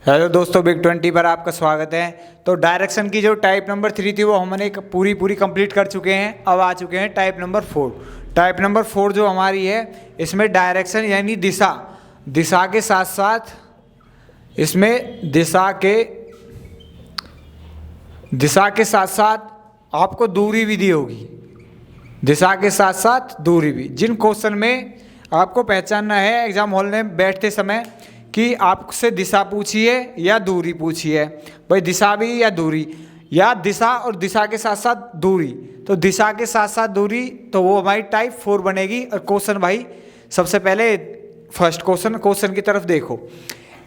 Hello दोस्तों, big 20 पर आपका स्वागत है। तो डायरेक्शन की जो टाइप नंबर 3 थी वो हमने पूरी कंप्लीट कर चुके हैं। अब आ चुके हैं टाइप नंबर 4। टाइप नंबर 4 जो हमारी है, इसमें डायरेक्शन यानी दिशा के साथ साथ इसमें दिशा के साथ साथ आपको दूरी भी दी होगी। दिशा के साथ साथ दूरी भी। जिन क्वेश्चन में आपको पहचानना है एग्जाम हॉल में बैठते समय कि आपसे दिशा पूछी है या दूरी पूछी है, भाई दिशा भी या दूरी, या दिशा और दिशा के साथ साथ दूरी। तो दिशा के साथ साथ दूरी तो वो हमारी टाइप 4 बनेगी। और क्वेश्चन भाई सबसे पहले फर्स्ट क्वेश्चन की तरफ देखो।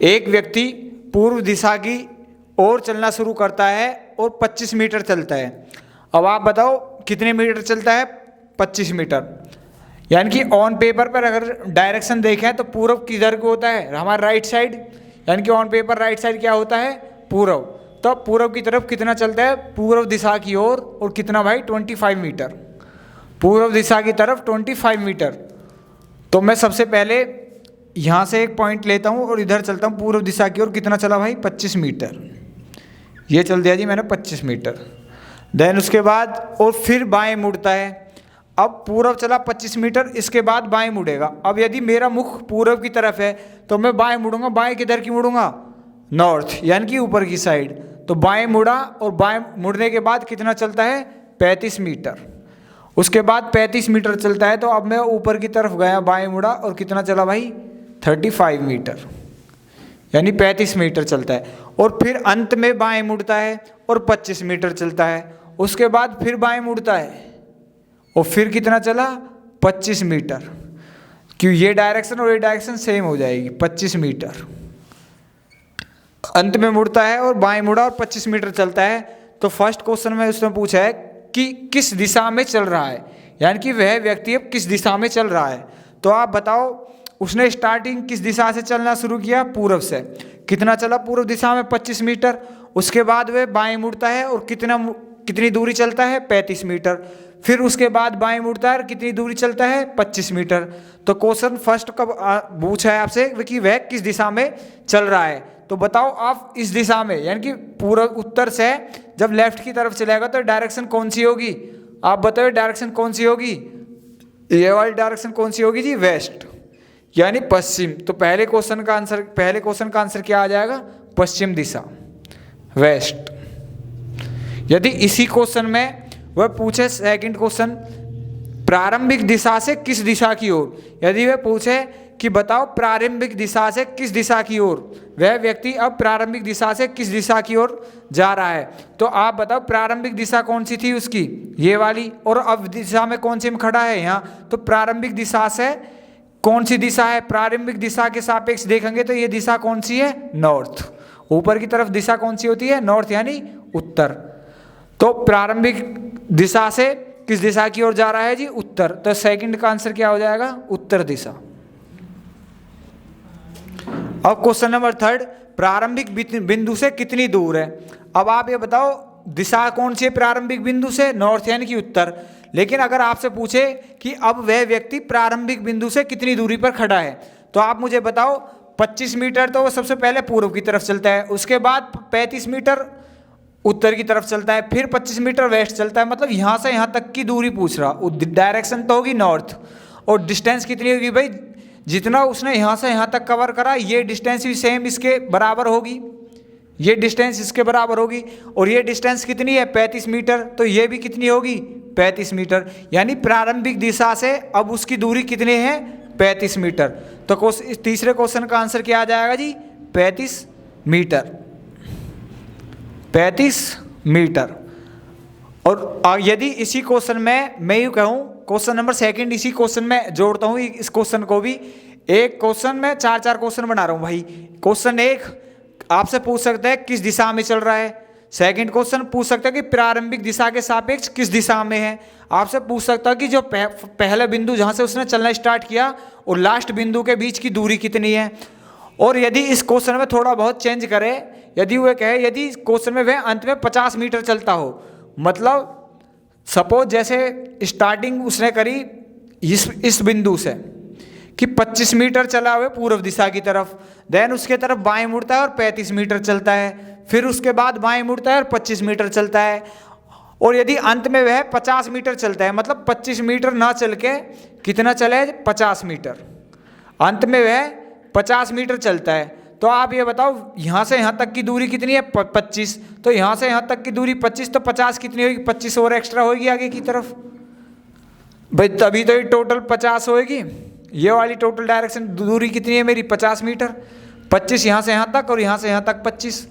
एक व्यक्ति पूर्व दिशा की ओर चलना शुरू करता है और 25 मीटर चलता है। अब आप बताओ कितने मीटर चलता है? 25 मीटर। यानी कि ऑन पेपर पर अगर डायरेक्शन देखें तो पूर्व किधर को होता है? हमारा राइट साइड। यानी कि ऑन पेपर राइट साइड क्या होता है? पूर्व। तो पूर्व की तरफ कितना चलता है? पूर्व दिशा की ओर। और कितना भाई? 25 मीटर। पूर्व दिशा की तरफ 25 मीटर। तो मैं सबसे पहले यहाँ से एक पॉइंट लेता हूँ और इधर चलता हूँ पूर्व दिशा की ओर। कितना चला भाई? 25 मीटर। ये चल दिया जी मैंने 25 मीटर। देन उसके बाद और फिर बाएं मुड़ता है। अब पूर्व चला 25 मीटर, इसके बाद बाएं मुड़ेगा। अब यदि मेरा मुख पूर्व की तरफ है तो मैं बाएं मुड़ूंगा। बाएं किधर की मुड़ूंगा? नॉर्थ, यानी कि ऊपर की साइड। तो बाएं मुड़ा और बाएं मुड़ने के बाद कितना चलता है? 35 मीटर। उसके बाद 35 मीटर चलता है तो अब मैं ऊपर की तरफ गया, बाएं मुड़ा और कितना चला भाई? 35 मीटर, यानी 35 मीटर चलता है। और फिर अंत में बाएं मुड़ता है और 25 मीटर चलता है। उसके बाद फिर बाएं मुड़ता है और फिर कितना चला? 25 मीटर। क्यों? ये डायरेक्शन और ये डायरेक्शन सेम हो जाएगी। 25 मीटर अंत में मुड़ता है और बाएं मुड़ा और 25 मीटर चलता है। तो फर्स्ट क्वेश्चन में उसने पूछा है कि किस दिशा में चल रहा है, यानी कि वह व्यक्ति अब किस दिशा में चल रहा है। तो आप बताओ उसने स्टार्टिंग किस दिशा से चलना शुरू किया? पूर्व से। कितना चला पूर्व दिशा में? 25 मीटर। उसके बाद वह बाएं मुड़ता है और कितनी दूरी चलता है? 35 मीटर। फिर उसके बाद बाएं मुड़ता है और कितनी दूरी चलता है? 25 मीटर। तो क्वेश्चन फर्स्ट कब पूछा है आपसे कि वह किस दिशा में चल रहा है। तो बताओ आप इस दिशा में, यानी कि पूर्व उत्तर से जब लेफ्ट की तरफ चलेगा तो डायरेक्शन कौन सी होगी? आप बताओ डायरेक्शन कौन सी होगी? ये वाली डायरेक्शन कौन सी होगी जी? वेस्ट, यानी पश्चिम। तो पहले क्वेश्चन का आंसर क्या आ जाएगा? पश्चिम दिशा, वेस्ट। यदि इसी क्वेश्चन में वह पूछे सेकंड क्वेश्चन प्रारंभिक दिशा से किस दिशा की ओर, यदि वह पूछे कि बताओ प्रारंभिक दिशा से किस दिशा की ओर, वह व्यक्ति अब प्रारंभिक दिशा से किस दिशा की ओर जा रहा है, तो आप बताओ प्रारंभिक दिशा कौन सी थी उसकी? ये वाली। और अब दिशा में कौन सी में खड़ा है? यहाँ। तो प्रारंभिक दिशा से कौन सी दिशा है? प्रारंभिक दिशा के सापेक्ष देखेंगे तो ये दिशा कौन सी है? नॉर्थ। ऊपर की तरफ दिशा कौन सी होती है? नॉर्थ, यानी उत्तर। तो प्रारंभिक दिशा से किस दिशा की ओर जा रहा है जी? उत्तर। तो सेकंड का आंसर क्या हो जाएगा? उत्तर दिशा। अब क्वेश्चन नंबर 3, प्रारंभिक बिंदु से कितनी दूर है? अब आप ये बताओ दिशा कौन सी है प्रारंभिक बिंदु से? नॉर्थ, यानी कि उत्तर। लेकिन अगर आपसे पूछे कि अब वह व्यक्ति प्रारंभिक बिंदु से कितनी दूरी पर खड़ा है, तो आप मुझे बताओ 25 मीटर तो वो सबसे पहले पूर्व की तरफ चलता है, उसके बाद 35 मीटर उत्तर की तरफ चलता है, फिर 25 मीटर वेस्ट चलता है। मतलब यहाँ से यहाँ तक की दूरी पूछ रहा। डायरेक्शन तो होगी नॉर्थ। और डिस्टेंस कितनी होगी भाई? जितना उसने यहाँ से यहाँ तक कवर करा, ये डिस्टेंस भी सेम इसके बराबर होगी। ये डिस्टेंस इसके बराबर होगी। और ये डिस्टेंस कितनी है? 35 मीटर। तो ये भी कितनी होगी? 35 मीटर। यानी प्रारंभिक दिशा से अब उसकी दूरी कितनी है? 35 मीटर। तो तीसरे क्वेश्चन का आंसर क्या आ जाएगा जी? 35 मीटर। 35 मीटर। और यदि इसी क्वेश्चन में मैं यूँ कहूँ, क्वेश्चन नंबर 2 इसी क्वेश्चन में जोड़ता हूँ इस क्वेश्चन को भी। एक क्वेश्चन में 4 क्वेश्चन बना रहा हूँ भाई। क्वेश्चन 1 आपसे पूछ सकता है किस दिशा में चल रहा है। सेकंड क्वेश्चन पूछ सकता है कि प्रारंभिक दिशा के सापेक्ष किस दिशा में है। आपसे पूछ सकता है कि जो पहला बिंदु जहाँ से उसने चलना स्टार्ट किया और लास्ट बिंदु के बीच की दूरी कितनी है। और यदि इस क्वेश्चन में थोड़ा बहुत चेंज करे, यदि वह कहे यदि क्वेश्चन में वह अंत में 50 मीटर चलता हो, मतलब सपोज जैसे स्टार्टिंग उसने करी इस बिंदु से कि 25 मीटर चला हुआ पूर्व दिशा की तरफ, देन उसके तरफ बाएं मुड़ता है और 35 मीटर चलता है, फिर उसके बाद बाएं मुड़ता है और 25 मीटर चलता है, और यदि अंत में वह 50 मीटर चलता है, मतलब 25 मीटर ना चल के कितना चले, 50 मीटर, अंत में वह 50 मीटर चलता है, तो आप ये बताओ यहाँ से यहाँ तक की दूरी कितनी है, 25, तो यहाँ से यहाँ तक की दूरी 25, तो 50 कितनी होगी, 25 और एक्स्ट्रा होगी आगे की तरफ भाई, तभी तो ये टोटल 50 होगी। ये वाली टोटल डायरेक्शन दूरी कितनी है मेरी, 50 मीटर, 25 यहाँ से यहाँ तक और यहाँ से यहाँ तक 25।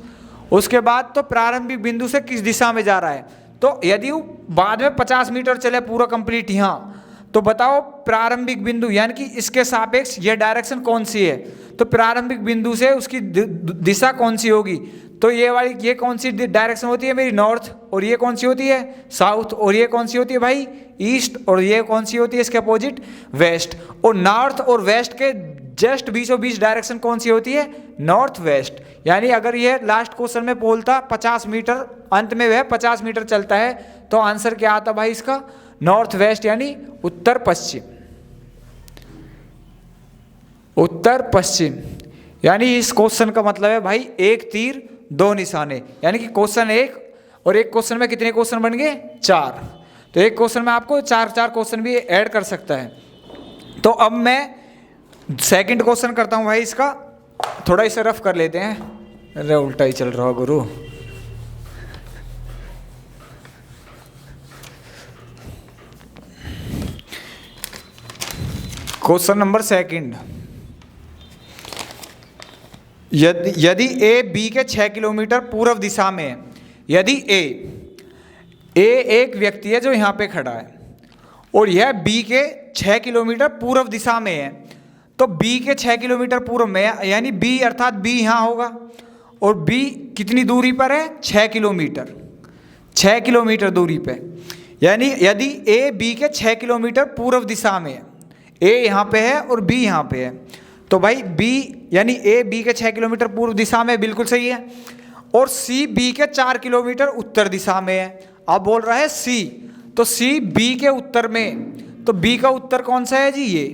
उसके बाद तो प्रारंभिक बिंदु से किस दिशा में जा रहा है, तो यदि वो बाद में 50 मीटर चले पूरा कंप्लीट यहाँ, तो बताओ प्रारंभिक बिंदु यानी कि इसके सापेक्ष यह डायरेक्शन कौन सी है, तो प्रारंभिक बिंदु से उसकी दिशा कौन सी होगी, तो ये कौन सी डायरेक्शन होती है मेरी, नॉर्थ, और ये कौन सी होती है, साउथ, और ये कौन सी होती है भाई, ईस्ट, और ये कौन सी होती है इसके अपोजिट, वेस्ट। और नॉर्थ और वेस्ट के जस्ट बीचों बीच डायरेक्शन कौन सी होती है, नॉर्थ वेस्ट। यानी अगर ये लास्ट क्वेश्चन में बोलता 50 मीटर, अंत में वह 50 मीटर चलता है, तो आंसर क्या आता भाई इसका, नॉर्थ वेस्ट, यानी उत्तर पश्चिम, उत्तर पश्चिम। यानी इस क्वेश्चन का मतलब है भाई एक तीर दो निशाने, यानी कि क्वेश्चन एक और एक क्वेश्चन में कितने क्वेश्चन बन गए, 4, तो एक क्वेश्चन में आपको 4 क्वेश्चन भी ऐड कर सकता है। तो अब मैं सेकंड क्वेश्चन करता हूं भाई, इसका थोड़ा इसे रफ कर लेते हैं, अरे उल्टा ही चल रहा हो गुरु। क्वेश्चन नंबर सेकंड, यदि ए बी के 6 किलोमीटर पूर्व दिशा में है, यदि ए एक व्यक्ति है जो यहाँ पे खड़ा है और यह बी के 6 किलोमीटर पूर्व दिशा में है, तो बी के 6 किलोमीटर पूर्व में यानी बी अर्थात बी यहाँ होगा, और बी कितनी दूरी पर है, 6 किलोमीटर, 6 किलोमीटर दूरी पे। यानी यदि ए बी के 6 किलोमीटर पूर्व दिशा में है, ए यहाँ पे है और बी यहाँ पे है, तो भाई बी यानी ए बी के 6 किलोमीटर पूर्व दिशा में, बिल्कुल सही है, और सी बी के 4 किलोमीटर उत्तर दिशा में है। अब बोल रहा है सी, तो सी बी के उत्तर में, तो बी का उत्तर कौन सा है जी, ये,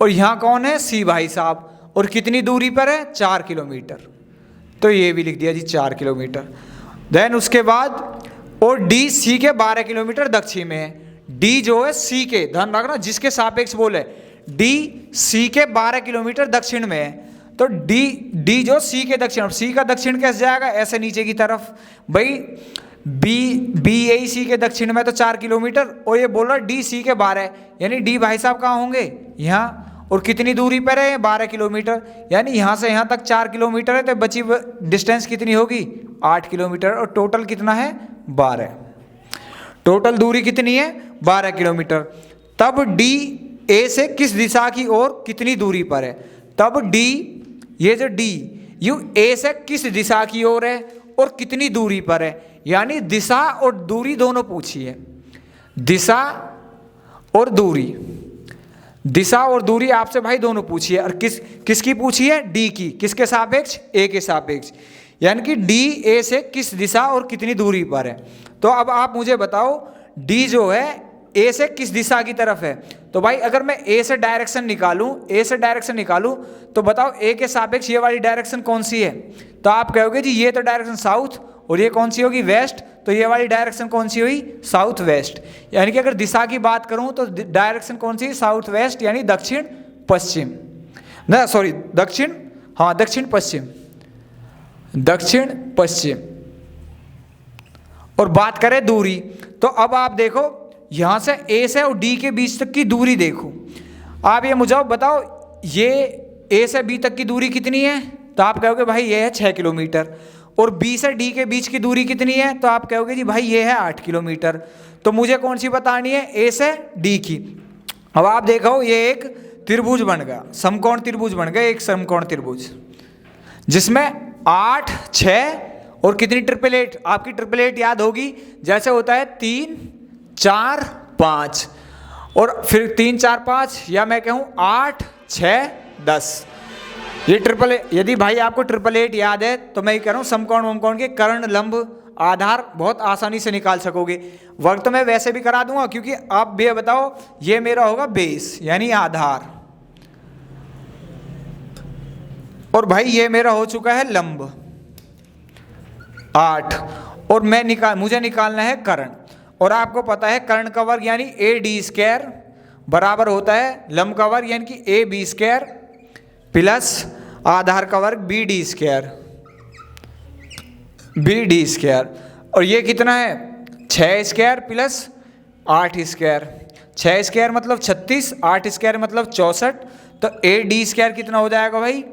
और यहाँ कौन है, सी भाई साहब, और कितनी दूरी पर है, 4 किलोमीटर, तो ये भी लिख दिया जी 4 किलोमीटर। देन उसके बाद और डी सी के 12 किलोमीटर दक्षिण में है, डी जो है सी के, ध्यान रखना जिसके सापेक्ष बोले, डी सी के 12 किलोमीटर दक्षिण में है, तो डी जो सी के दक्षिण, सी का दक्षिण कैसे जाएगा, ऐसे नीचे की तरफ भाई, बी यही सी के दक्षिण में तो 4 किलोमीटर, और ये बोल रहा डी सी के 12, यानी डी भाई साहब कहाँ होंगे, यहाँ, और कितनी दूरी पर है, 12 किलोमीटर, यानी यहाँ से यहाँ तक 4 किलोमीटर है, तो बची डिस्टेंस कितनी होगी, 8 किलोमीटर, और टोटल कितना है, 12, टोटल दूरी कितनी है, 12 किलोमीटर। तब डी ए से किस दिशा की ओर कितनी दूरी पर है, तब डी, ये जो डी यू ए से किस दिशा की ओर है और कितनी दूरी पर है, यानी दिशा और दूरी दोनों पूछी है, दिशा और दूरी, दिशा और दूरी आपसे भाई दोनों पूछी है, और किसकी पूछी है, डी की, किसके सापेक्ष, ए के सापेक्ष, यानी कि डी ए से किस दिशा और कितनी दूरी पर है। तो अब आप मुझे बताओ डी जो है ए से किस दिशा की तरफ है, तो भाई अगर मैं ए से डायरेक्शन निकालूं, तो बताओ ए के सापेक्ष ये वाली डायरेक्शन कौन सी है, तो आप कहोगे जी ये तो डायरेक्शन साउथ, और ये कौन सी होगी, वेस्ट, तो ये वाली डायरेक्शन कौन सी हुई, साउथ वेस्ट। यानी कि अगर दिशा की बात करूं तो डायरेक्शन कौन सी, साउथ वेस्ट, यानी दक्षिण पश्चिम, ना सॉरी दक्षिण, हाँ दक्षिण पश्चिम, दक्षिण पश्चिम। और बात करें दूरी, तो अब आप देखो यहाँ से ए से और डी के बीच तक की दूरी देखो, आप ये मुझे बताओ ये ए से बी तक की दूरी कितनी है, तो आप कहोगे भाई ये है 6 किलोमीटर, और बी से डी के बीच की दूरी कितनी है, तो आप कहोगे जी भाई ये है 8 किलोमीटर। तो मुझे कौन सी बतानी है, ए से डी की। अब आप देखो ये एक त्रिभुज बन गया, समकोण त्रिभुज बन गया, एक समकोण त्रिभुज जिसमें 8, 6 और कितनी ट्रिपल 8, आपकी ट्रिपल 8 याद होगी, जैसे होता है 3, 4, 5, और फिर 3, 4, 5, या मैं कहूँ 8, 6, 10, ये ट्रिपल। यदि भाई आपको ट्रिपल 8 याद है तो मैं ये कह रहा हूँ समकोण वमकोण के कर्ण लंब आधार बहुत आसानी से निकाल सकोगे। वर्क तो मैं वैसे भी करा दूंगा, क्योंकि आप भी बताओ ये मेरा होगा बेस यानी आधार, और भाई ये मेरा हो चुका है लंब 8, और मुझे निकालना है कर्ण। और आपको पता है कर्ण का वर्ग यानी AD² बराबर होता है लंब का वर्ग यानी कि AB² प्लस आधार का वर्ग BD²। और ये कितना है 6² प्लस 8²। 6² मतलब 36, 8² मतलब 64। तो AD² कितना हो जाएगा भाई,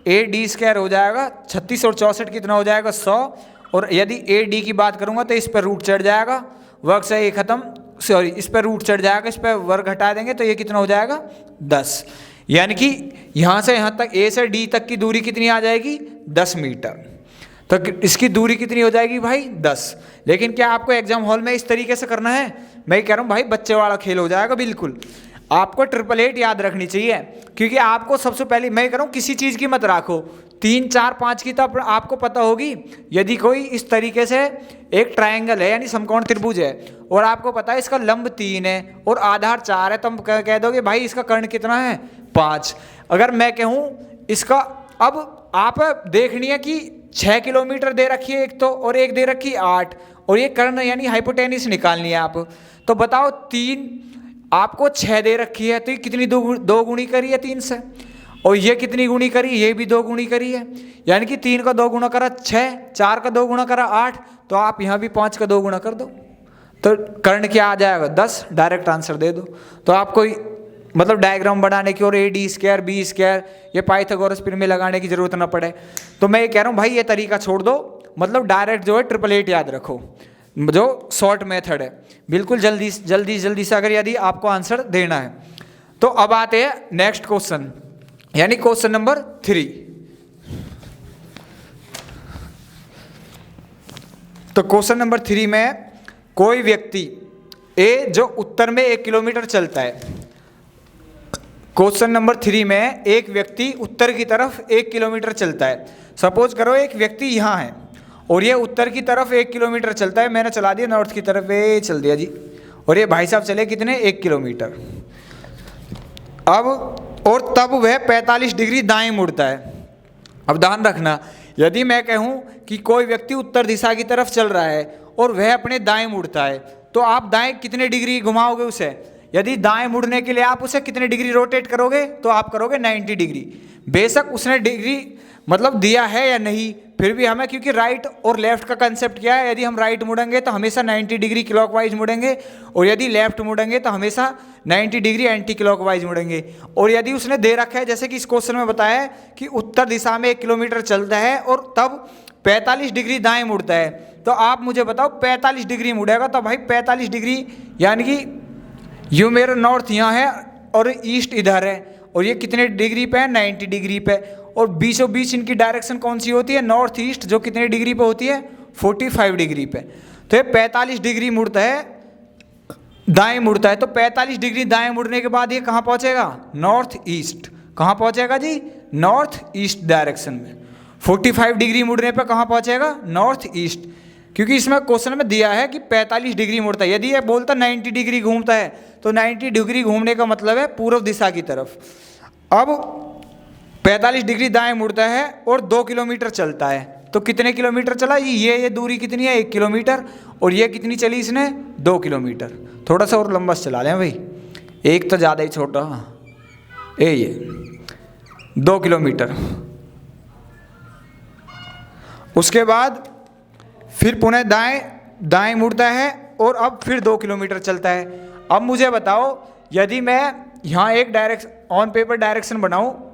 AD² हो जाएगा 36 और 64 कितना हो जाएगा 100। और यदि AD की बात करूंगा तो इस पर रूट चढ़ जाएगा, वर्ग से ये खत्म, सॉरी इस पर रूट चढ़ जाएगा, इस पर वर्ग हटा देंगे तो ये कितना हो जाएगा 10। यानी कि यहाँ से यहाँ तक A से D तक की दूरी कितनी आ जाएगी 10 मीटर। तो इसकी दूरी कितनी हो जाएगी भाई 10। लेकिन क्या आपको एग्जाम हॉल में इस तरीके से करना है? मैं कह रहा हूँ भाई बच्चे वाला खेल हो जाएगा बिल्कुल। आपको 888 याद रखनी चाहिए, क्योंकि आपको सबसे पहले मैं कह रहा हूँ किसी चीज़ की मत राखो, 3, 4, 5 की तो आपको पता होगी। यदि कोई इस तरीके से एक ट्रायंगल है यानी समकोण त्रिभुज है और आपको पता है इसका लंब 3 है और आधार 4 है, तो हम कह दोगे भाई इसका कर्ण कितना है 5। अगर मैं कहूँ इसका, अब आप देखनी है कि 6 किलोमीटर दे रखी है एक तो, और एक दे रखी 8, और ये कर्ण यानी हाइपोटेनिस निकालनी है आप। तो बताओ 3 आपको 6 दे रखी है, तो ये कितनी दो गुणी करी है 3 से, और ये कितनी गुणी करी, ये भी 2 गुणी करी है। यानी कि 3 का 2 गुणा करा 6, 4 का 2 गुणा करा 8, तो आप यहाँ भी 5 का 2 गुणा कर दो तो कर्ण क्या आ जाएगा 10। डायरेक्ट आंसर दे दो। तो आपको मतलब डायग्राम बनाने की और AD² B² ये पाइथागोरस प्रमेय लगाने की जरूरत ना पड़े। तो मैं ये कह रहा हूँ भाई ये तरीका छोड़ दो, मतलब डायरेक्ट जो है 888 याद रखो, जो शॉर्ट मेथड है। बिल्कुल जल्दी से अगर यदि आपको आंसर देना है। तो अब आते हैं नेक्स्ट क्वेश्चन, यानी क्वेश्चन नंबर 3। तो क्वेश्चन नंबर 3 में कोई व्यक्ति A जो उत्तर में 1 किलोमीटर चलता है। क्वेश्चन नंबर 3 में एक व्यक्ति उत्तर की तरफ 1 किलोमीटर चलता है। सपोज करो एक व्यक्ति यहाँ है और ये उत्तर की तरफ 1 किलोमीटर चलता है, मैंने चला दिया नॉर्थ की तरफ, ये चल दिया जी, और ये भाई साहब चले कितने 1 किलोमीटर। अब और तब वह 45 डिग्री दाएं मुड़ता है। अब ध्यान रखना, यदि मैं कहूँ कि कोई व्यक्ति उत्तर दिशा की तरफ चल रहा है और वह अपने दाएं मुड़ता है, तो आप दाएं कितने डिग्री घुमाओगे उसे? यदि दाएं मुड़ने के लिए आप उसे कितने डिग्री रोटेट करोगे, तो आप करोगे 90 डिग्री। बेशक उसने डिग्री मतलब दिया है या नहीं, फिर भी हमें, क्योंकि राइट और लेफ्ट का कंसेप्ट क्या है, यदि हम राइट मुड़ेंगे तो हमेशा 90 डिग्री क्लॉकवाइज मुड़ेंगे, और यदि लेफ्ट मुड़ेंगे तो हमेशा 90 डिग्री एंटी क्लॉकवाइज मुड़ेंगे। और यदि उसने दे रखा है, जैसे कि इस क्वेश्चन में बताया है कि उत्तर दिशा में 1 किलोमीटर चलता है और तब 45 डिग्री दाएं मुड़ता है, तो आप मुझे बताओ 45 डिग्री मुड़ेगा तो भाई 45 डिग्री यानी कि यूँ मेरा नॉर्थ यहाँ है और ईस्ट इधर है, और ये कितने डिग्री पे है 90 डिग्री पे, और बीचों बीच इनकी डायरेक्शन कौन सी होती है नॉर्थ ईस्ट, जो कितने डिग्री पे होती है 45 डिग्री पे। तो ये 45 डिग्री मुड़ता है, दाएं मुड़ता है, तो 45 डिग्री दाएं मुड़ने के बाद ये कहाँ पहुँचेगा नॉर्थ ईस्ट। कहाँ पहुँचेगा जी नॉर्थ ईस्ट डायरेक्शन में। 45 डिग्री मुड़ने पे कहाँ पहुँचेगा नॉर्थ ईस्ट, क्योंकि इसमें क्वेश्चन में दिया है कि 45 डिग्री मुड़ता है। यदि ये बोलता 90 डिग्री घूमता है तो 90 डिग्री घूमने का मतलब है पूर्व दिशा की तरफ। अब 45 डिग्री दाएं मुड़ता है और 2 किलोमीटर चलता है, तो कितने किलोमीटर चला ये दूरी कितनी है 1 किलोमीटर, और ये कितनी चली इसने 2 किलोमीटर। थोड़ा सा और लंबा चला लें भाई, एक तो ज़्यादा ही छोटा, ये 2 किलोमीटर। उसके बाद फिर पुनः दाएं मुड़ता है और अब फिर 2 किलोमीटर चलता है। अब मुझे बताओ, यदि मैं यहाँ एक डायरेक्शन ऑन पेपर डायरेक्शन बनाऊँ,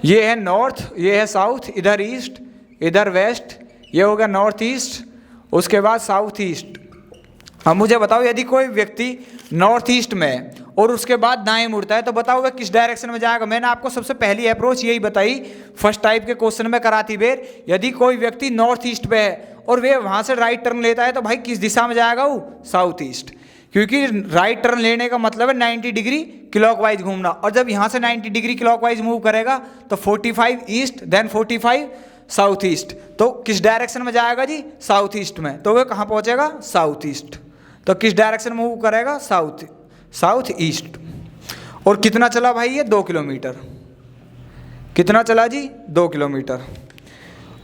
ये है नॉर्थ, ये है साउथ, इधर ईस्ट, इधर वेस्ट, ये हो गया नॉर्थ ईस्ट, उसके बाद साउथ ईस्ट। अब मुझे बताओ, यदि कोई व्यक्ति नॉर्थ ईस्ट में है और उसके बाद दाएं मुड़ता है, तो बताओ वह किस डायरेक्शन में जाएगा। मैंने आपको सबसे पहली अप्रोच यही बताई फर्स्ट टाइप के क्वेश्चन में कराती बेर। यदि कोई व्यक्ति नॉर्थ ईस्ट पे है और वे वहाँ से राइट टर्न लेता है, तो भाई किस दिशा में जाएगा वो साउथ ईस्ट, क्योंकि राइट टर्न लेने का मतलब है 90 डिग्री क्लॉकवाइज घूमना। और जब यहाँ से 90 डिग्री क्लॉकवाइज मूव करेगा तो 45 ईस्ट देन 45 साउथ ईस्ट, तो किस डायरेक्शन में जाएगा जी साउथ ईस्ट में, तो वह कहाँ पहुँचेगा साउथ ईस्ट। तो किस डायरेक्शन मूव करेगा साउथ ईस्ट। और कितना चला भाई ये 2 किलोमीटर। कितना चला जी? 2 किलोमीटर।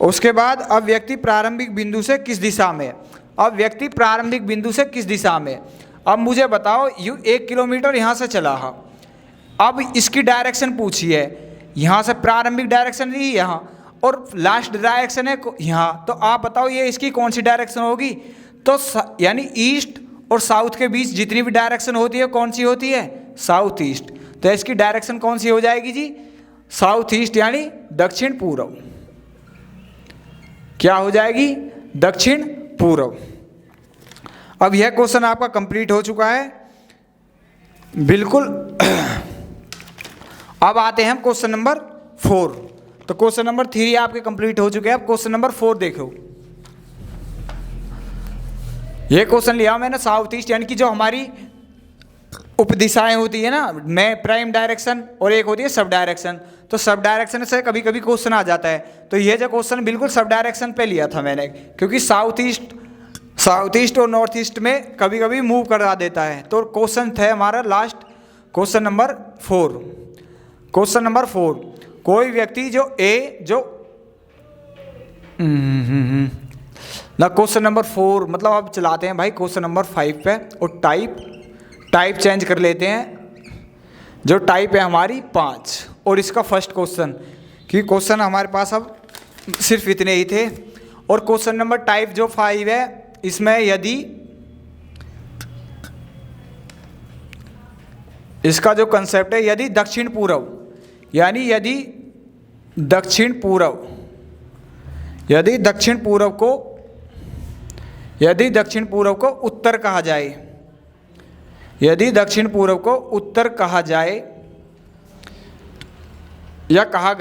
उसके बाद अब व्यक्ति प्रारंभिक बिंदु से किस दिशा में है? अब व्यक्ति प्रारंभिक बिंदु से किस दिशा में है? अब मुझे बताओ, 1 किलोमीटर यहाँ से चला है, अब इसकी डायरेक्शन पूछी है। यहाँ से प्रारंभिक डायरेक्शन रही यहाँ और लास्ट डायरेक्शन है यहाँ, तो आप बताओ ये इसकी कौन सी डायरेक्शन होगी? तो यानी ईस्ट और साउथ के बीच जितनी भी डायरेक्शन होती है कौन सी होती है? South east. तो इसकी डायरेक्शन कौन सी हो जाएगी जी? साउथ ईस्ट, यानी दक्षिण पूर्व। क्या हो जाएगी? दक्षिण पूर्व। अब यह क्वेश्चन आपका कंप्लीट हो चुका है बिल्कुल। अब आते हैं हम क्वेश्चन नंबर 4। तो क्वेश्चन नंबर 3 आपके कंप्लीट हो चुके हैं। अब क्वेश्चन नंबर 4 देखो। ये क्वेश्चन लिया मैंने साउथ ईस्ट, यानी कि जो हमारी उपदिशाएं होती है ना, में प्राइम डायरेक्शन और एक होती है सब डायरेक्शन। तो सब डायरेक्शन से कभी कभी क्वेश्चन आ जाता है, तो ये जो क्वेश्चन बिल्कुल सब डायरेक्शन पे लिया था मैंने, क्योंकि साउथ ईस्ट और नॉर्थ ईस्ट में कभी कभी मूव करा देता है। तो क्वेश्चन थे हमारा last question number 4। Question number 4, कोई व्यक्ति ना क्वेश्चन नंबर 4 मतलब अब चलाते हैं भाई क्वेश्चन नंबर 5 पे, और टाइप चेंज कर लेते हैं। जो टाइप है हमारी 5, और इसका फर्स्ट क्वेश्चन, कि क्वेश्चन हमारे पास अब सिर्फ इतने ही थे। और क्वेश्चन नंबर टाइप जो 5 है, इसमें यदि इसका जो कंसेप्ट है, यदि दक्षिण पूर्व, यानी यदि दक्षिण पूर्व को उत्तर कहा जाए, यदि दक्षिण पूर्व को उत्तर कहा जाए या कहा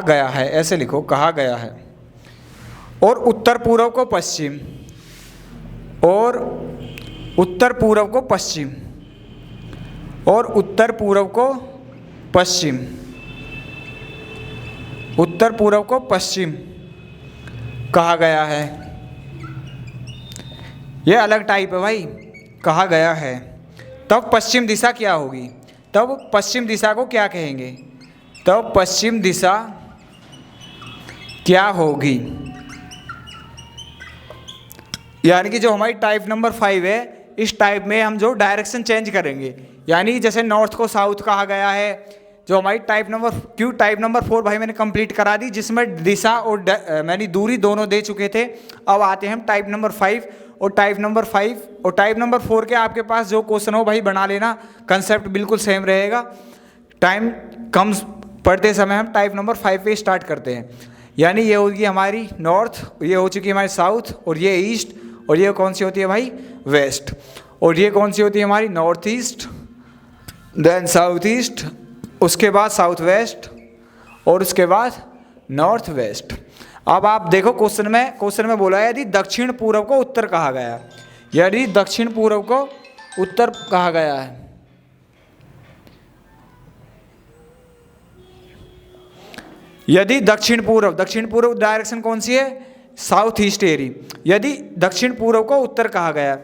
गया है, ऐसे लिखो, कहा गया है, और उत्तर पूर्व को पश्चिम, और उत्तर पूर्व को पश्चिम, और उत्तर पूर्व को पश्चिम, उत्तर पूर्व को पश्चिम कहा गया है। यह अलग टाइप है भाई, कहा गया है। तब पश्चिम दिशा क्या होगी? तब पश्चिम दिशा को क्या कहेंगे? तब पश्चिम दिशा क्या होगी? यानी कि जो हमारी टाइप नंबर 5 है, इस टाइप में हम जो डायरेक्शन चेंज करेंगे, यानी जैसे नॉर्थ को साउथ कहा गया है। जो हमारी टाइप नंबर 4 भाई मैंने कंप्लीट करा दी, जिसमें दिशा और मैंने दूरी दोनों दे चुके थे। अब आते हैं हम टाइप नंबर 5, और टाइप नंबर 5 और टाइप नंबर 4 के आपके पास जो क्वेश्चन हो भाई बना लेना, कंसेप्ट बिल्कुल सेम रहेगा। टाइम कम पढ़ते समय हम टाइप नंबर 5 पे स्टार्ट करते हैं। यानी ये होगी हमारी नॉर्थ, ये हो चुकी है हमारी साउथ, और ये ईस्ट, और ये कौन सी होती है भाई? वेस्ट। और ये कौन सी होती है हमारी? North east, then south east, उसके बाद साउथ वेस्ट, और उसके बाद नॉर्थ वेस्ट। अब आप देखो क्वेश्चन में बोला है यदि दक्षिण पूर्व को उत्तर कहा गया, यदि दक्षिण पूर्व को उत्तर कहा गया है, यदि दक्षिण पूर्व डायरेक्शन कौन सी है? South east area. यदि दक्षिण पूर्व को उत्तर कहा गया,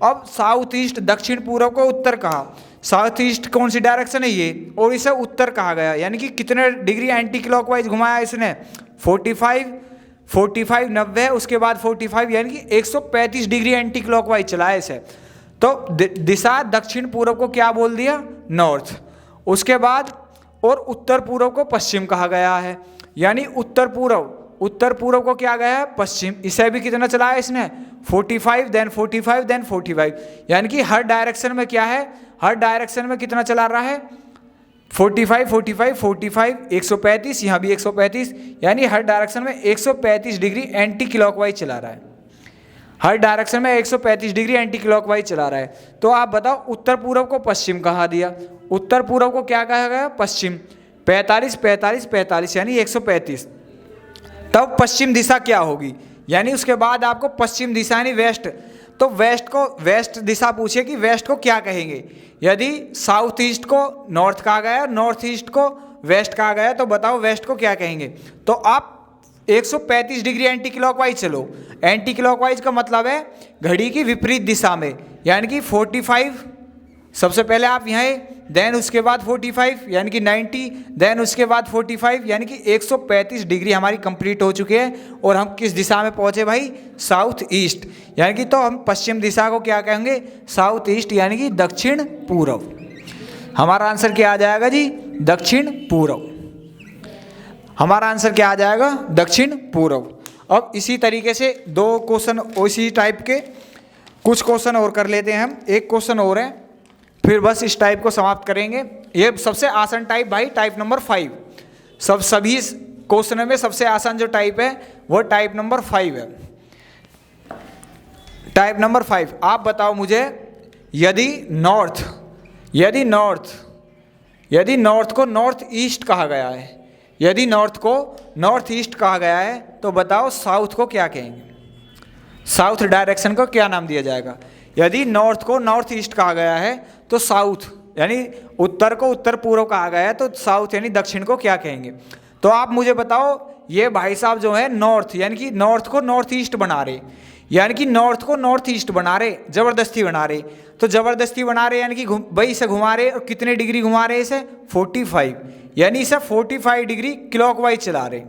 अब साउथ ईस्ट दक्षिण पूर्व को उत्तर कहा, साउथ ईस्ट कौन सी डायरेक्शन है ये, और इसे उत्तर कहा गया, यानी कि कितने डिग्री एंटी क्लॉकवाइज घुमाया इसने? 45 90, उसके बाद 45, यानी कि 135 डिग्री एंटी क्लॉकवाइज चलाया इसे। तो दिशा दक्षिण पूर्व को क्या बोल दिया? नॉर्थ। उसके बाद और उत्तर पूर्व को पश्चिम कहा गया है, यानी उत्तर पूर्व को क्या गया है? पश्चिम। इसे भी कितना चलाया इसने? 45 देन 45 देन 45, यानी कि हर डायरेक्शन में क्या है? हर डायरेक्शन में कितना चला रहा है? 45 45 45 135, यहाँ भी 135, यानी हर डायरेक्शन में 135 डिग्री एंटी क्लॉकवाइज चला रहा है। हर डायरेक्शन में 135 डिग्री एंटी क्लॉकवाइज चला रहा है। तो आप बताओ उत्तर पूर्व को पश्चिम कहा दिया, उत्तर पूर्व को क्या कहा गया? पश्चिम। 45 45 45, यानी 135। तब पश्चिम दिशा क्या होगी? यानी उसके बाद आपको पश्चिम दिशा यानी वेस्ट। तो वेस्ट दिशा पूछिए कि वेस्ट को क्या कहेंगे? यदि साउथ ईस्ट को नॉर्थ कहा गया, नॉर्थ ईस्ट को वेस्ट कहा गया, तो बताओ वेस्ट को क्या कहेंगे? तो आप 135 डिग्री एंटी क्लॉकवाइज चलो। एंटी क्लॉकवाइज का मतलब है घड़ी की विपरीत दिशा में, यानी कि 45 सबसे पहले आप यहाँ आए, देन उसके बाद 45 यानी कि 90, देन उसके बाद 45 यानी कि 135 डिग्री हमारी कंप्लीट हो चुकी है। और हम किस दिशा में पहुँचे भाई? साउथ ईस्ट, यानी कि तो हम पश्चिम दिशा को क्या कहेंगे? साउथ ईस्ट यानी कि दक्षिण पूर्व। हमारा आंसर क्या आ जाएगा जी? दक्षिण पूर्व। हमारा आंसर क्या आ जाएगा? दक्षिण पूर्व। अब इसी तरीके से दो क्वेश्चन उसी टाइप के कुछ क्वेश्चन और कर लेते हैं हम। एक क्वेश्चन और है, फिर बस इस टाइप को समाप्त करेंगे। ये सबसे आसान टाइप भाई, टाइप नंबर 5। सभी क्वेश्चन में सबसे आसान जो टाइप है वो टाइप नंबर 5 है। टाइप नंबर 5, आप बताओ मुझे, यदि नॉर्थ को नॉर्थ ईस्ट कहा गया है, यदि नॉर्थ को नॉर्थ ईस्ट कहा गया है, तो बताओ साउथ को क्या कहेंगे? साउथ डायरेक्शन को क्या नाम दिया जाएगा? यदि नॉर्थ को नॉर्थ ईस्ट कहा गया है तो साउथ यानी उत्तर को उत्तर पूर्व कहा गया है, तो साउथ यानी दक्षिण को क्या कहेंगे? तो आप मुझे बताओ, ये भाई साहब जो है नॉर्थ यानी कि नॉर्थ को नॉर्थ ईस्ट बना रहे, यानी कि नॉर्थ को नॉर्थ ईस्ट बना रहे, जबरदस्ती बना रहे। तो जबरदस्ती बना रहे यानी कि भाई इसे घुमा रहे, और कितने डिग्री घुमा रहे इसे? 45, यानी इसे 45 डिग्री क्लॉकवाइज चला रहे।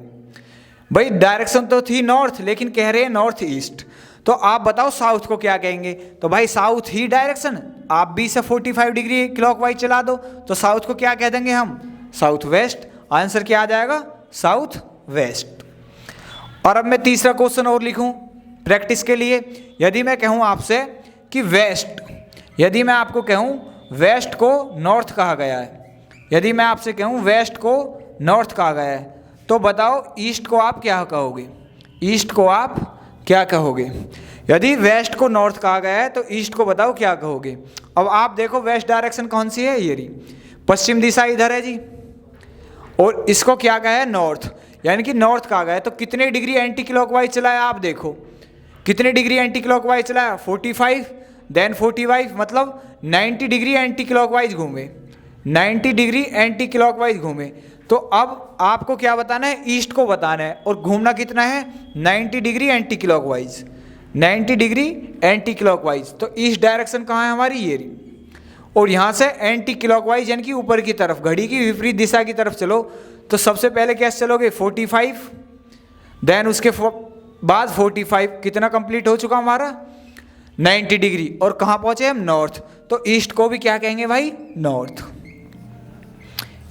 भाई डायरेक्शन तो थी नॉर्थ, लेकिन कह रहे हैं नॉर्थ ईस्ट। तो आप बताओ साउथ को क्या कहेंगे? तो भाई साउथ ही डायरेक्शन, आप भी इसे 45 डिग्री क्लॉकवाइज चला दो, तो साउथ को क्या कह देंगे हम? South west. आंसर क्या आ जाएगा? South west. और अब मैं तीसरा क्वेश्चन और लिखूं प्रैक्टिस के लिए। यदि मैं कहूं आपसे कि वेस्ट, यदि मैं आपको कहूं वेस्ट को नॉर्थ कहा गया है, यदि मैं आपसे कहूं वेस्ट को नॉर्थ कहा गया है, तो बताओ ईस्ट को आप क्या कहोगे? ईस्ट को आप क्या कहोगे? यदि वेस्ट को नॉर्थ कहा गया है तो ईस्ट को बताओ क्या कहोगे? अब आप देखो वेस्ट डायरेक्शन कौन सी है? ये रही, पश्चिम दिशा इधर है जी, और इसको क्या कहा है? नॉर्थ, यानी कि नॉर्थ कहा गया है। तो कितने डिग्री एंटी क्लॉकवाइज चलाया? आप देखो कितने डिग्री एंटी क्लॉकवाइज चलाया? 45, देन 45 मतलब 90 डिग्री एंटी क्लॉकवाइज घूमे, 90 डिग्री एंटी क्लॉकवाइज घूमे। तो अब आपको क्या बताना है? ईस्ट को बताना है, और घूमना कितना है? 90 degree anti clockwise, 90 degree anti clockwise. तो ईस्ट डायरेक्शन कहाँ है हमारी? ये रही। और यहाँ से एंटी क्लॉकवाइज यानी कि ऊपर की तरफ, घड़ी की विपरीत दिशा की तरफ चलो। तो सबसे पहले कैसे चलोगे? 45, देन उसके बाद 45, कितना कंप्लीट हो चुका हमारा? 90 डिग्री। और कहाँ पहुँचे हम? नॉर्थ। तो ईस्ट को भी क्या कहेंगे भाई? नॉर्थ।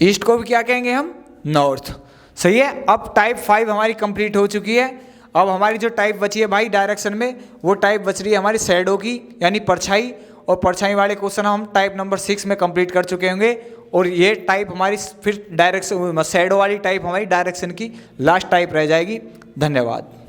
ईस्ट को भी क्या कहेंगे हम? नॉर्थ। सही है। अब टाइप 5 हमारी कंप्लीट हो चुकी है। अब हमारी जो टाइप बची है भाई डायरेक्शन में, वो टाइप बच रही है हमारी शैडो की, यानी परछाई। और परछाई वाले क्वेश्चन हम टाइप नंबर 6 में कंप्लीट कर चुके होंगे। और ये टाइप हमारी फिर डायरेक्शन शैडो वाली टाइप हमारी डायरेक्शन की लास्ट टाइप रह जाएगी। धन्यवाद।